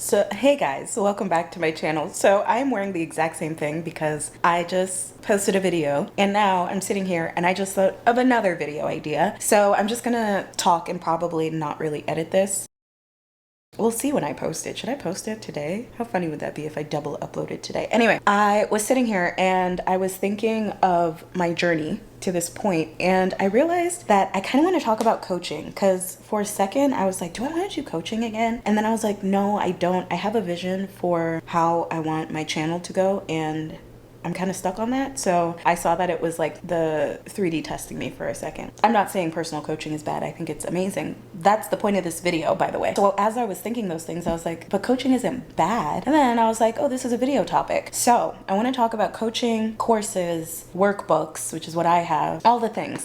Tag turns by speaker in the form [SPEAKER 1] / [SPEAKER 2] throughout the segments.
[SPEAKER 1] So hey guys, welcome back to my channel. So I'm wearing the exact same thing because I just posted a video and now I'm sitting here and I just thought of another video idea. So I'm just gonna talk and probably not really edit this. We'll see when I post it. Should I post it today? How funny would that be if I double uploaded today? Anyway, I was sitting here and I was thinking of my journey to this point, and I realized that I kind of want to talk about coaching, because for a second I was like, do I want to do coaching again? And then I was like, no, I don't. I have a vision for how I want my channel to go, and I'm kind of stuck on that. So I saw that it was like the 3D testing me for a second. I'm not saying personal coaching is bad. I think it's amazing. That's the point of this video, by the way. So as I was thinking those things, I was like, but coaching isn't bad. And then I was like, oh, this is a video topic. So I want to talk about coaching, courses, workbooks, which is what I have, all the things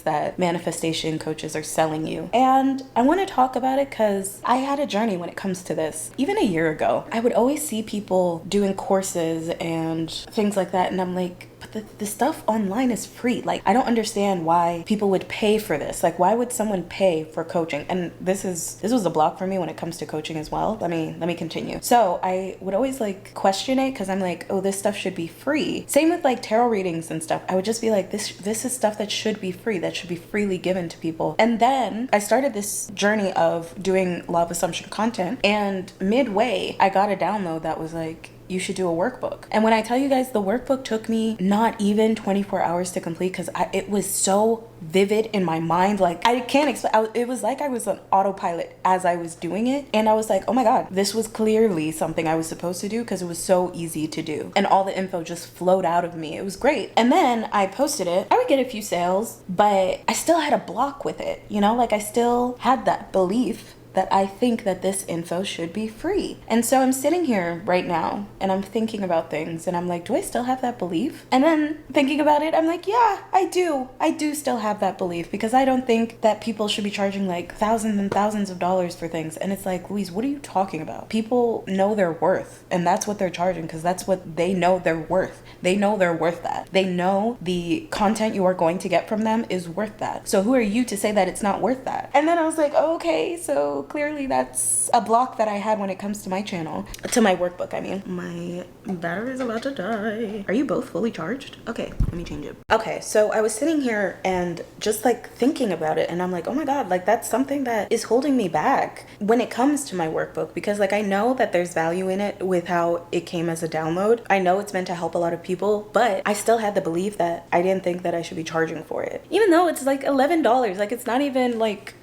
[SPEAKER 1] that manifestation coaches are selling you. And I want to talk about it because I had a journey when it comes to this. Even a year ago, I would always see people doing courses and things like that, and I'm like, but the stuff online is free. Like, I don't understand why people would pay for this. Like, why would someone pay for coaching? And this was a block for me when it comes to coaching as well. Let me continue. So I would always like question it because I'm like, oh, this stuff should be free. Same with like tarot readings and stuff. I would just be like, this is stuff that should be free, that should be freely given to people. And then I started this journey of doing law of assumption content, and midway I got a download that was like, you should do a workbook. And when I tell you guys, the workbook took me not even 24 hours to complete because it was so vivid in my mind. Like, I can't explain. It was like I was on autopilot as I was doing it. And I was like, oh my God, this was clearly something I was supposed to do because it was so easy to do. And all the info just flowed out of me. It was great. And then I posted it. I would get a few sales, but I still had a block with it. You know, like I still had that belief that I think that this info should be free. And so I'm sitting here right now and I'm thinking about things and I'm like, do I still have that belief? And then thinking about it, I'm like, yeah, I do. I do still have that belief because I don't think that people should be charging like thousands and thousands of dollars for things. And it's like, Louise, what are you talking about? People know their worth, and that's what they're charging because that's what they know they're worth. They know they're worth that. They know the content you are going to get from them is worth that. So who are you to say that it's not worth that? And then I was like, oh, okay, so clearly that's a block that I had when it comes to my channel, to my workbook. I mean, my battery is about to die. Are you both fully charged? Okay, let me change it. Okay, so I was sitting here and just like thinking about it, and I'm like, oh my God, like that's something that is holding me back when it comes to my workbook, because like I know that there's value in it with how it came as a download. I know it's meant to help a lot of people, but I still had the belief that I didn't think that I should be charging for it, even though it's like $11. Like, it's not even like,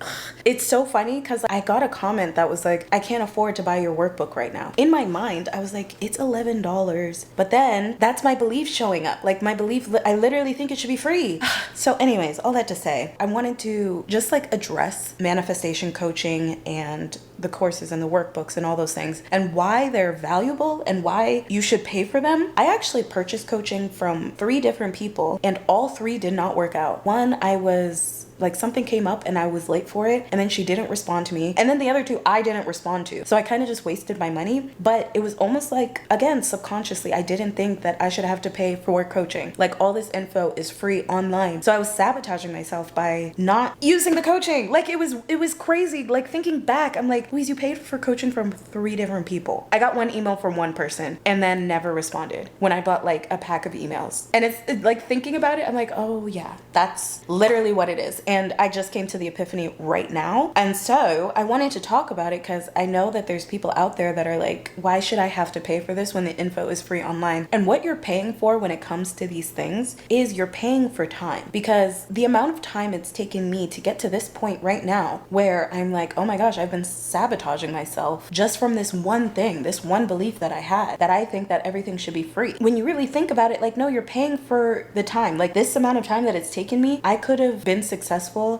[SPEAKER 1] it's so funny because I got a comment that was like, I can't afford to buy your workbook right now. In my mind, I was like, it's $11. But then that's my belief showing up. Like, my belief, I literally think it should be free. So anyways, all that to say, I wanted to just like address manifestation coaching and the courses and the workbooks and all those things and why they're valuable and why you should pay for them. I actually purchased coaching from 3 different people and all 3 did not work out. One, I was like, something came up and I was late for it, and then she didn't respond to me, and then the other 2 I didn't respond to, so I kind of just wasted my money. But it was almost like, again, subconsciously, I didn't think that I should have to pay for coaching. Like, all this info is free online, so I was sabotaging myself by not using the coaching. Like, it was crazy. Like, thinking back, I'm like, Louise, you paid for coaching from 3 different people. I got 1 email from 1 person and then never responded when I bought like a pack of emails. And it's like, thinking about it, I'm like, oh yeah, that's literally what it is. And I just came to the epiphany right now. And so I wanted to talk about it because I know that there's people out there that are like, why should I have to pay for this when the info is free online? And what you're paying for when it comes to these things is you're paying for time, because the amount of time it's taken me to get to this point right now where I'm like, oh my gosh, I've been sabotaging myself just from this one thing, this one belief that I had, that I think that everything should be free. When you really think about it, like, no, you're paying for the time. Like, this amount of time that it's taken me, I could have been successful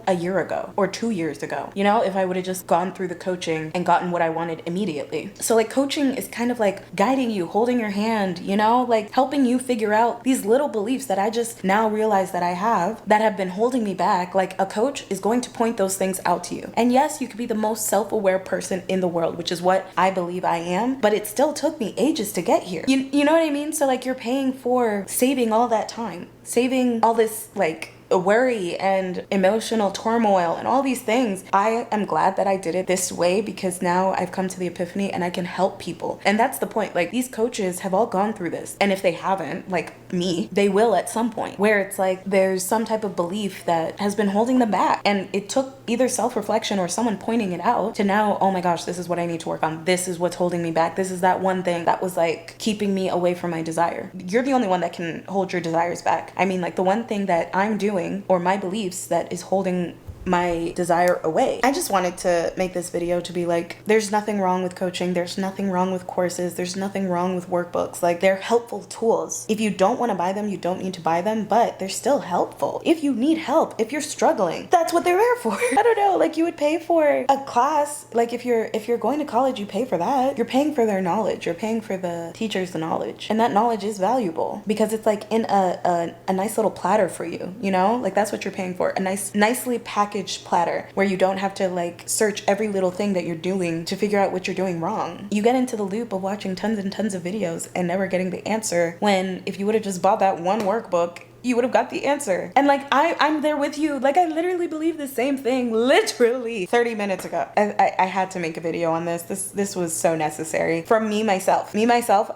[SPEAKER 1] a year ago or 2 years ago, you know, if I would have just gone through the coaching and gotten what I wanted immediately. So like, coaching is kind of like guiding you, holding your hand, you know, like helping you figure out these little beliefs that I just now realize that I have that have been holding me back. Like, a coach is going to point those things out to you. And yes, you could be the most self-aware person in the world, which is what I believe I am, but it still took me ages to get here. You know what I mean? So like, you're paying for saving all that time, saving all this like worry and emotional turmoil and all these things. I am glad that I did it this way because now I've come to the epiphany and I can help people. And that's the point. Like, these coaches have all gone through this. And if they haven't, like me, they will at some point, where it's like there's some type of belief that has been holding them back. And it took either self-reflection or someone pointing it out to now, oh my gosh, this is what I need to work on. This is what's holding me back. This is that one thing that was like keeping me away from my desire. You're the only one that can hold your desires back. I mean, like, the one thing that I'm doing or my beliefs that is holding my desire away. I just wanted to make this video to be like, there's nothing wrong with coaching. There's nothing wrong with courses. There's nothing wrong with workbooks. Like, they're helpful tools. If you don't want to buy them, you don't need to buy them, but they're still helpful. If you need help, if you're struggling, that's what they're there for. I don't know, like, you would pay for a class. Like, if you're going to college, you pay for that. You're paying for their knowledge. You're paying for the teacher's knowledge. And that knowledge is valuable because it's like in a nice little platter for you, you know? Like, that's what you're paying for. A nicely packaged platter where you don't have to like search every little thing that you're doing to figure out what you're doing wrong. You get into the loop of watching tons and tons of videos and never getting the answer, when if you would have just bought that one workbook, you would have got the answer. And like, I'm there with you. Like, I literally believe the same thing literally 30 minutes ago. I had to make a video on this. This was so necessary for me myself.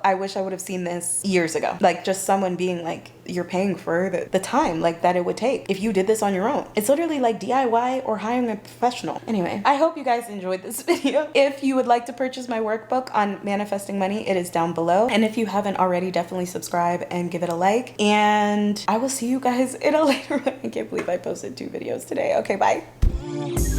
[SPEAKER 1] I wish I would have seen this years ago. Like, just someone being like, you're paying for the time like that it would take if you did this on your own. It's literally like DIY or hiring a professional. Anyway, I hope you guys enjoyed this video. If you would like to purchase my workbook on manifesting money, it is down below. And if you haven't already, definitely subscribe and give it a like. And I will see you guys in a later one. I can't believe I posted 2 videos today. Okay, bye.